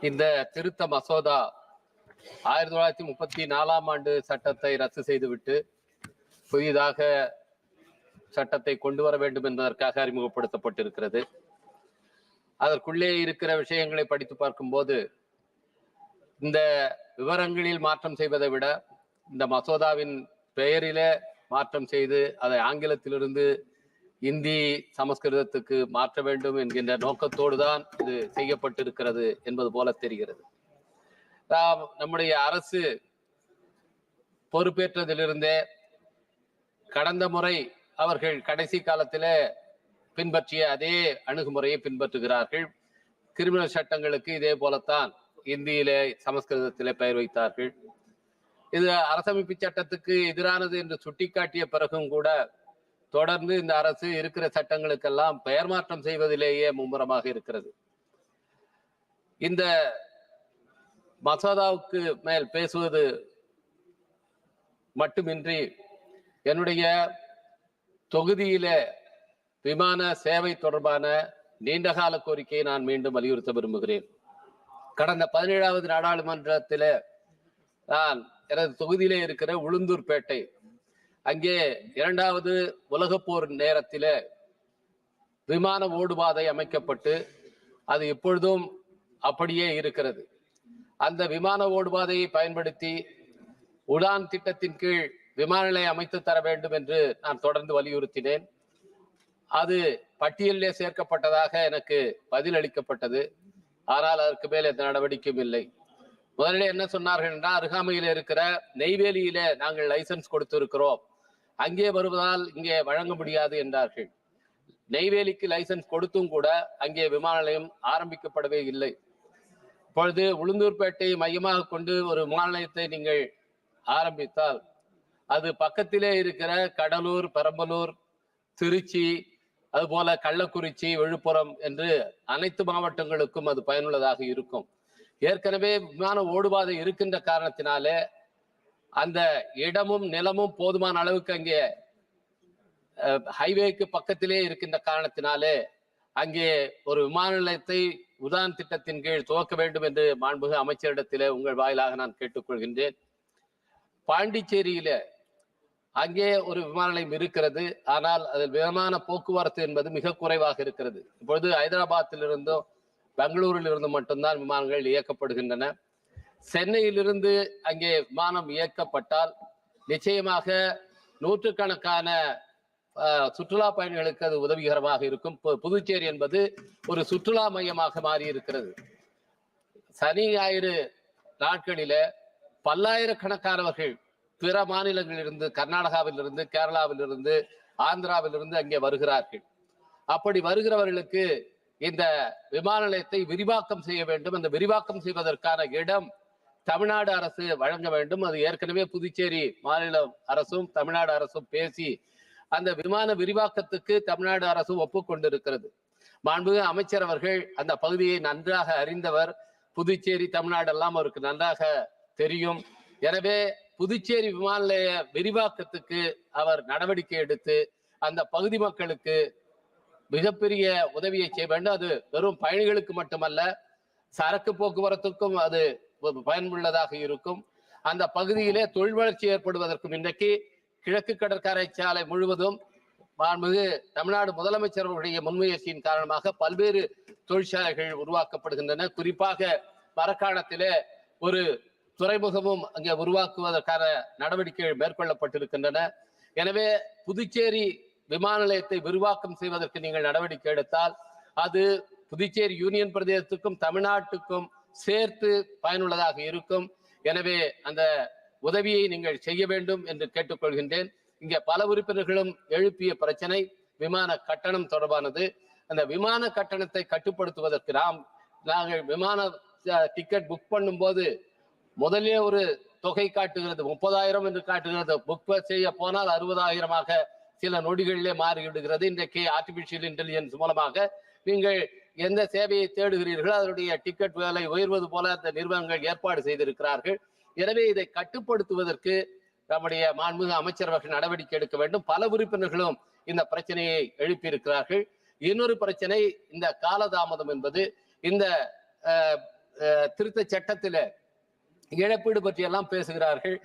இந்த திருத்த மசோதா 1934ஆம் ஆண்டு சட்டத்தை ரத்து செய்துவிட்டு புதிதாக சட்டத்தை கொண்டு வர வேண்டும் என்பதற்காக அறிமுகப்படுத்தப்பட்டிருக்கிறது. அதற்குள்ளே இருக்கிற விஷயங்களை படித்து பார்க்கும்போது இந்த விவரங்களில் மாற்றம் செய்வதை விட இந்த மசோதாவின் பெயரிலே மாற்றம் செய்து அதை ஆங்கிலத்திலிருந்து இந்தி சமஸ்கிருதத்துக்கு மாற்ற வேண்டும் என்கின்ற நோக்கத்தோடு தான் இது செய்யப்பட்டிருக்கிறது என்பது போல தெரிகிறது. நம்முடைய அரசு பொறுப்பேற்றதிலிருந்தே கடந்த முறை அவர்கள் கடைசி காலத்திலே பின்பற்றிய அதே அணுகுமுறையை பின்பற்றுகிறார்கள். கிரிமினல் சட்டங்களுக்கு இதே போலத்தான் இந்தியிலே சமஸ்கிருதத்திலே பெயர் வைத்தார்கள். இது அரசமைப்பு சட்டத்துக்கு எதிரானது என்று சுட்டிக்காட்டிய பிறகும் கூட தொடர்ந்து இந்த அரசு இருக்கிற சட்டங்களுக்கெல்லாம் பெயர் மாற்றம் செய்வதிலேயே மும்முரமாக இருக்கிறது. இந்த மசோதாவுக்கு மேல் பேசுவது மட்டுமின்றி என்னுடைய தொகுதியில விமான சேவை தொடர்பான நீண்டகால கோரிக்கையை நான் மீண்டும் வலியுறுத்த விரும்புகிறேன். கடந்த 17வது நாடாளுமன்றத்தில் நான் எனது தொகுதியிலே இருக்கிற உளுந்தூர்பேட்டை, அங்கே 2வது உலகப்போர் நேரத்தில் விமான ஓடுபாதை அமைக்கப்பட்டு அது எப்பொழுதும் அப்படியே இருக்கிறது. அந்த விமான ஓடுபாதையை பயன்படுத்தி உடான் திட்டத்தின் கீழ் விமான நிலையம் அமைத்து தர வேண்டும் என்று நான் தொடர்ந்து வலியுறுத்தினேன். அது பட்டியலிலே சேர்க்கப்பட்டதாக எனக்கு பதில் அளிக்கப்பட்டது. ஆனால் அதற்கு மேல் எந்த நடவடிக்கையும் இல்லை. முதலில் என்ன சொன்னார்கள் என்றால், அருகாமையில் இருக்கிற நெய்வேலியிலே நாங்கள் லைசன்ஸ் கொடுத்திருக்கிறோம், அங்கே வருவதால் இங்கே வழங்க முடியாது என்றார்கள். நெய்வேலிக்கு லைசன்ஸ் கொடுத்தும் கூட அங்கே விமான நிலையம் ஆரம்பிக்கப்படவே இல்லை. இப்பொழுது உளுந்தூர்பேட்டையை மையமாக கொண்டு ஒரு விமான நிலையத்தை நீங்கள் ஆரம்பித்தால் அது பக்கத்திலே இருக்கிற கடலூர், பெரம்பலூர், திருச்சி, அதுபோல கள்ளக்குறிச்சி, விழுப்புரம் என்று அனைத்து மாவட்டங்களுக்கும் அது பயனுள்ளதாக இருக்கும். ஏற்கனவே விமான ஓடுபாதை இருக்கின்ற காரணத்தினாலே அந்த இடமும் நிலமும் போதுமான அளவுக்கு அங்கே ஹைவேக்கு பக்கத்திலே இருக்கின்ற காரணத்தினாலே அங்கே ஒரு விமான நிலையத்தை உதான் திட்டத்தின் கீழ் துவக்க வேண்டும் என்று மாண்புமிகு அமைச்சரிடத்திலே உங்கள் வாயிலாக நான் கேட்டுக்கொள்கின்றேன். பாண்டிச்சேரியில அங்கே ஒரு விமான நிலையம் இருக்கிறது, ஆனால் அதில் விமான போக்குவரத்து என்பது மிக குறைவாக இருக்கிறது. இப்பொழுது ஹைதராபாத்திலிருந்தும் பெங்களூரில் இருந்து மட்டும்தான் விமானங்கள் இயக்கப்படுகின்றன. சென்னையிலிருந்து அங்கே விமானம் இயக்கப்பட்டால் நிச்சயமாக நூற்றுக்கணக்கான சுற்றுலா பயணிகளுக்கு அது உதவிகரமாக இருக்கும். புதுச்சேரி என்பது ஒரு சுற்றுலா மையமாக மாறி இருக்கிறது. சனி ஞாயிறு நாட்களில பல்லாயிரக்கணக்கானவர்கள் பிற மாநிலங்களிலிருந்து, கர்நாடகாவிலிருந்து, கேரளாவிலிருந்து, ஆந்திராவிலிருந்து அங்கே வருகிறார்கள். அப்படி வருகிறவர்களுக்கு இந்த விமான நிலையத்தை விரிவாக்கம் செய்ய வேண்டும். அந்த விரிவாக்கம் செய்வதற்கான இடம் தமிழ்நாடு அரசு வழங்க வேண்டும். அது ஏற்கனவே புதுச்சேரி மாநில அரசும் தமிழ்நாடு அரசும் பேசி அந்த விமான விரிவாக்கத்துக்கு தமிழ்நாடு அரசு ஒப்புக்கொண்டிருக்கிறது. மாண்புமிகு அமைச்சர் அவர்கள் அந்த பகுதியை நன்றாக அறிந்தவர். புதுச்சேரி, தமிழ்நாடு எல்லாம் அவருக்கு நன்றாக தெரியும். எனவே புதுச்சேரி விமான நிலைய விரிவாக்கத்துக்கு அவர் நடவடிக்கை எடுத்து அந்த பகுதி மக்களுக்கு மிகப்பெரிய உதவியை செய்ய வேண்டும். அது வெறும் பயணிகளுக்கு மட்டுமல்ல, சரக்கு போக்குவரத்துக்கும் அது பயனுள்ளதாக இருக்கும். அந்த பகுதியிலே தொழில் வளர்ச்சி ஏற்படுவதற்கும் இன்றைக்கு கிழக்கு கடற்கரை சாலை முழுவதும் மாண்புமிகு தமிழ்நாடு முதலமைச்சர்களுடைய முன்முயற்சியின் காரணமாக பல்வேறு தொழிற்சாலைகள் உருவாக்கப்படுகின்றன. குறிப்பாக மரக்காணத்திலே ஒரு துறைமுகமும் அங்கே உருவாக்குவதற்கான நடவடிக்கைகள் மேற்கொள்ளப்பட்டிருக்கின்றன. எனவே புதுச்சேரி விமான நிலையத்தை விரிவாக்கம் செய்வதற்கு நீங்கள் நடவடிக்கை எடுத்தால் அது புதுச்சேரி யூனியன் பிரதேசத்துக்கும் தமிழ்நாட்டுக்கும் சேர்த்து பயனுள்ளதாக இருக்கும். எனவே அந்த உதவியை நீங்கள் செய்ய வேண்டும் என்று கேட்டுக்கொள்கின்றேன். இங்கே பல உறுப்பினர்களும் எழுப்பிய பிரச்சனை விமான கட்டணம் தொடர்பானது. அந்த விமான கட்டணத்தை கட்டுப்படுத்துவதற்கு நாங்கள் விமான டிக்கெட் புக் பண்ணும் போது முதலே ஒரு தொகை காட்டுகிறது, 30,000 என்று காட்டுகிறது. புக் செய்ய போனால் 60,000 சில நொடிகளிலே மாறிவிடுகிறது. இன்றைக்கு ஆர்டிபிஷியல் இன்டெலிஜென்ஸ் மூலமாக நீங்கள் எந்த சேவையை தேடுகிறீர்களோ அதனுடைய டிக்கெட் விலை உயர்வது போல அந்த நிறுவனங்கள் ஏற்பாடு செய்திருக்கிறார்கள். எனவே இதை கட்டுப்படுத்துவதற்கு நம்முடைய மாண்புமிகு அமைச்சர் அவர்கள் நடவடிக்கை எடுக்க வேண்டும். பல உறுப்பினர்களும் இந்த பிரச்சனையை எழுப்பியிருக்கிறார்கள். இன்னொரு பிரச்சனை இந்த காலதாமதம் என்பது. இந்த திருத்த சட்டத்தில இழப்பீடு பற்றி எல்லாம் பேசுகிறார்கள்.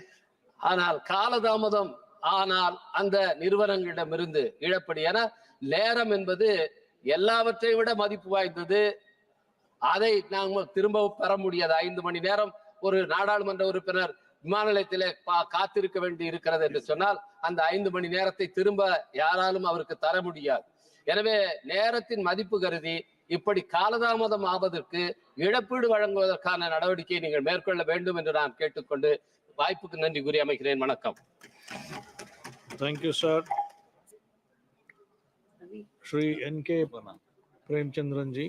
ஆனால் காலதாமதம் ஆனால் அந்த நிறுவனங்களிடமிருந்து இழப்பீடு, ஏன்னா நேரம் என்பது எல்லாவற்றை விட மதிப்பு வாய்ந்தது. அதை நாங்கள் திரும்ப பெற முடியாது. 5 மணி நேரம் ஒரு நாடாளுமன்ற உறுப்பினர் விமான நிலையத்திலே காத்திருக்க வேண்டி இருக்கிறது என்று சொன்னால் அந்த 5 மணி நேரத்தை திரும்ப யாராலும் அவருக்கு தர முடியாது. எனவே நேரத்தின் மதிப்பு கருதி இப்படி காலதாமதம் ஆவதற்கு இழப்பீடு வழங்குவதற்கான நடவடிக்கையை நீங்கள் மேற்கொள்ள வேண்டும் என்று நான் கேட்டுக்கொண்டு வாய்ப்புக்கு நன்றி கூறி அமைகிறேன். வணக்கம். Thank you sir. Shri N.K. Premachandran G.